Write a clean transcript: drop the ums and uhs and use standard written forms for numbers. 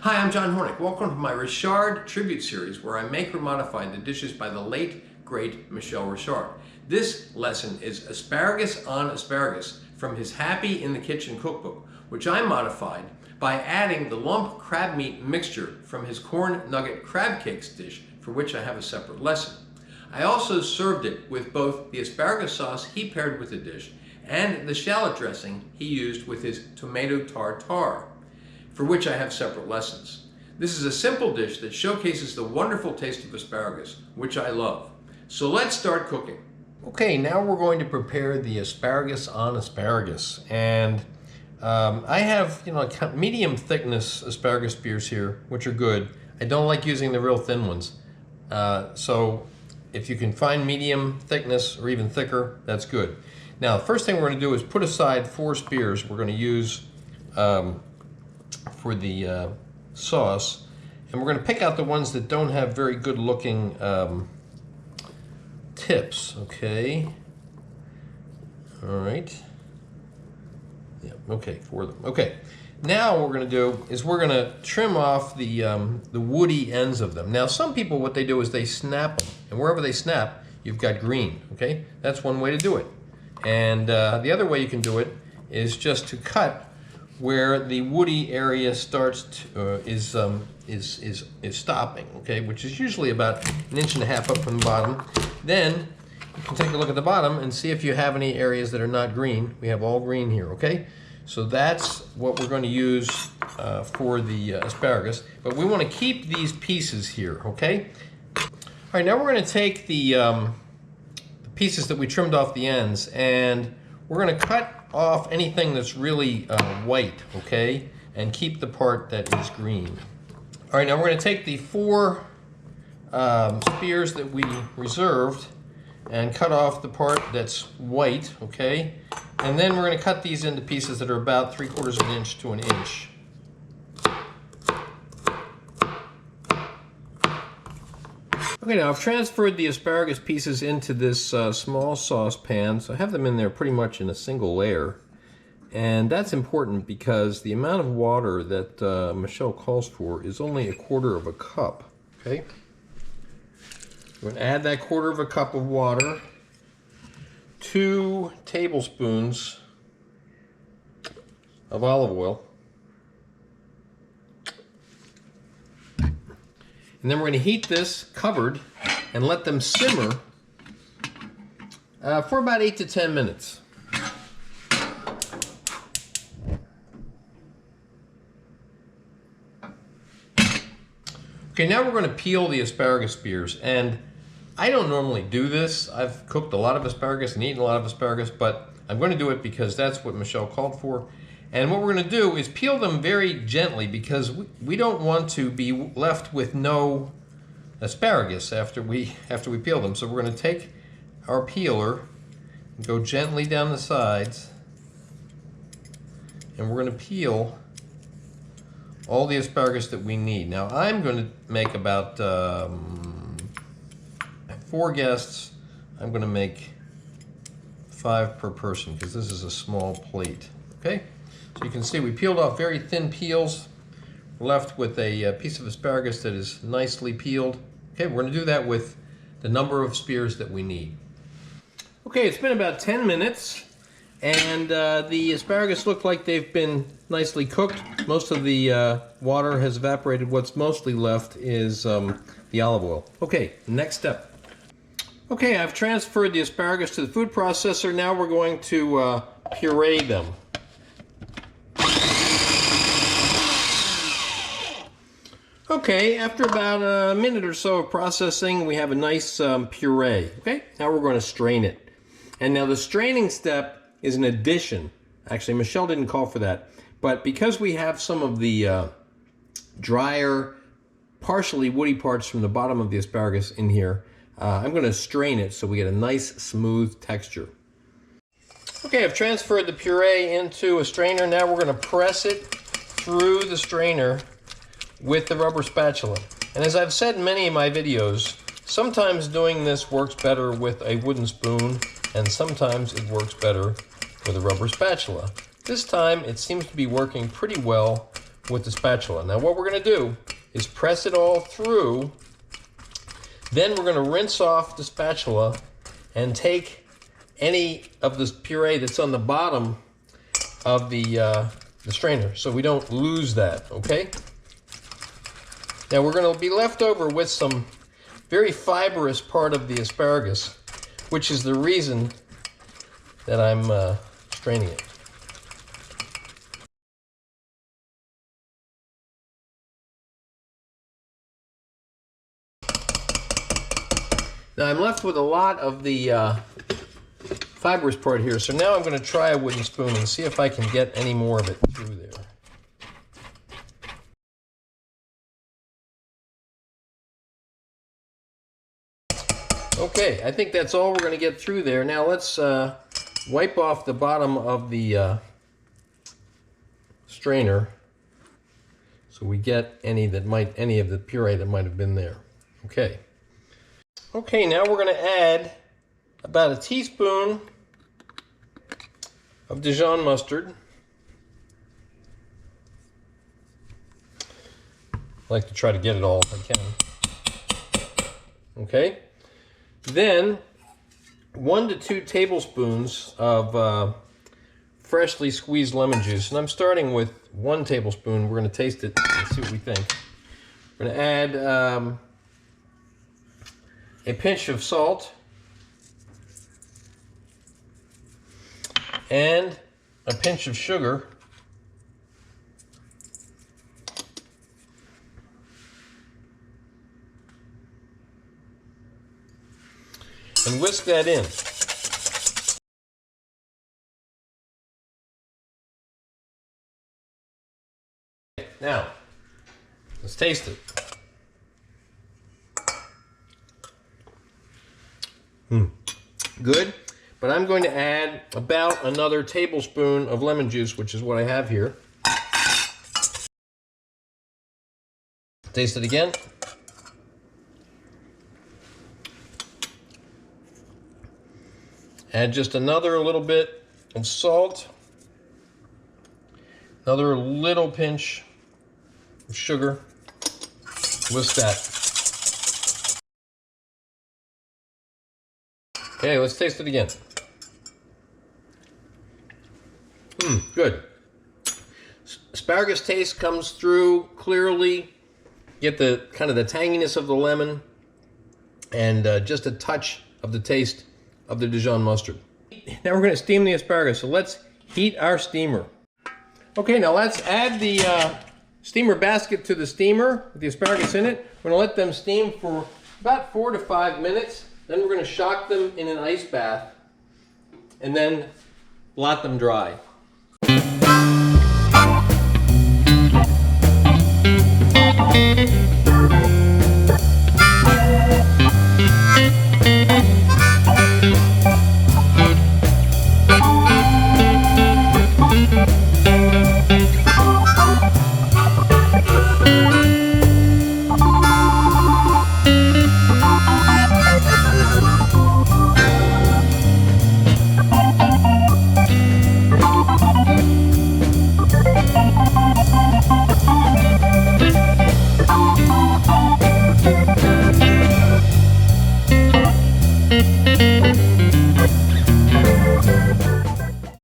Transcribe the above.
Hi, I'm John Hornick. Welcome to my Richard tribute series where I make or modify the dishes by the late, great Michel Richard. This lesson is Asparagus on Asparagus from his Happy in the Kitchen cookbook, which I modified by adding the lump crab meat mixture from his Corn Nugget Crab Cakes dish, for which I have a separate lesson. I also served it with both the asparagus sauce he paired with the dish and the shallot dressing he used with his Tomato Tartare, for which I have separate lessons. This is a simple dish that showcases the wonderful taste of asparagus, which I love. So let's start cooking. Okay, now we're going to prepare the asparagus on asparagus. And I have, medium thickness asparagus spears here, which are good. I don't like using the real thin ones. So if you can find medium thickness or even thicker, that's good. Now, the first thing we're going to do is put aside 4 spears we're going to use for the sauce, and we're going to pick out the ones that don't have very good looking tips. Okay, all right, yeah, okay, 4 of them. Okay, now what we're going to do is we're going to trim off the woody ends of them. Now some people, what they do is they snap them, and wherever they snap you've got green. Okay, that's one way to do it. And the other way you can do it is just to cut where the woody area starts to, is stopping, okay, which is usually about 1.5 inches up from the bottom. Then you can take a look at the bottom and see if you have any areas that are not green. We have all green here, okay? So that's what we're going to use for the asparagus. But we want to keep these pieces here, okay? All right, now we're going to take the pieces that we trimmed off the ends, and we're going to cut off anything that's really white, okay, and keep the part that is green. All right, now we're going to take the 4 spears that we reserved and cut off the part that's white, okay, and then we're going to cut these into pieces that are about 3/4 inch to 1 inch. Okay, now I've transferred the asparagus pieces into this small saucepan, so I have them in there pretty much in a single layer. And that's important because the amount of water that Michel calls for is only 1/4 cup. Okay? We're going to add that 1/4 cup of water, 2 tablespoons of olive oil, and then we're going to heat this covered and let them simmer for about 8 to 10 minutes. Okay, now we're going to peel the asparagus spears, and I don't normally do this. I've cooked a lot of asparagus and eaten a lot of asparagus, but I'm going to do it because that's what Michel called for. And what we're going to do is peel them very gently because we don't want to be left with no asparagus after we peel them. So we're going to take our peeler and go gently down the sides, and we're going to peel all the asparagus that we need. Now I'm going to make about 4 guests. I'm going to make 5 per person because this is a small plate. Okay? So you can see we peeled off very thin peels. We're left with a piece of asparagus that is nicely peeled. Okay, we're going to do that with the number of spears that we need. Okay, it's been about 10 minutes, and the asparagus look like they've been nicely cooked. Most of the water has evaporated. What's mostly left is the olive oil. Okay, next step. Okay, I've transferred the asparagus to the food processor. Now we're going to puree them. Okay, after about a minute or so of processing, we have a nice puree. Okay, now we're going to strain it. And now the straining step is an addition. Actually, Michel didn't call for that. But because we have some of the drier, partially woody parts from the bottom of the asparagus in here, I'm going to strain it so we get a nice smooth texture. Okay, I've transferred the puree into a strainer. Now we're going to press it through the strainer with the rubber spatula. And as I've said in many of my videos, sometimes doing this works better with a wooden spoon, and sometimes it works better with a rubber spatula. This time it seems to be working pretty well with the spatula. Now what we're going to do is press it all through. Then we're going to rinse off the spatula and take any of the puree that's on the bottom of the strainer so we don't lose that, okay? Now we're going to be left over with some very fibrous part of the asparagus, which is the reason that I'm straining it. Now I'm left with a lot of the fibrous part here, so now I'm going to try a wooden spoon and see if I can get any more of it through there. Okay, I think that's all we're going to get through there. Now let's wipe off the bottom of the strainer so we get any of the puree that might have been there. Okay. Okay, now we're going to add about a teaspoon of Dijon mustard. I like to try to get it all if I can. Okay. Then 1 to 2 tablespoons of freshly squeezed lemon juice. And I'm starting with 1 tablespoon. We're going to taste it and see what we think. We're going to add a pinch of salt and a pinch of sugar. And whisk that in. Now, let's taste it. Good, but I'm going to add about another tablespoon of lemon juice, which is what I have here. Taste it again. Add just another little bit of salt, another little pinch of sugar. Whisk that. Okay, let's taste it again. Good. Asparagus taste comes through clearly. Get the kind of the tanginess of the lemon and just a touch of the taste of the Dijon mustard. Now we're going to steam the asparagus, so let's heat our steamer. Okay, now let's add the steamer basket to the steamer with the asparagus in it. We're going to let them steam for about 4 to 5 minutes. Then we're going to shock them in an ice bath and then blot them dry.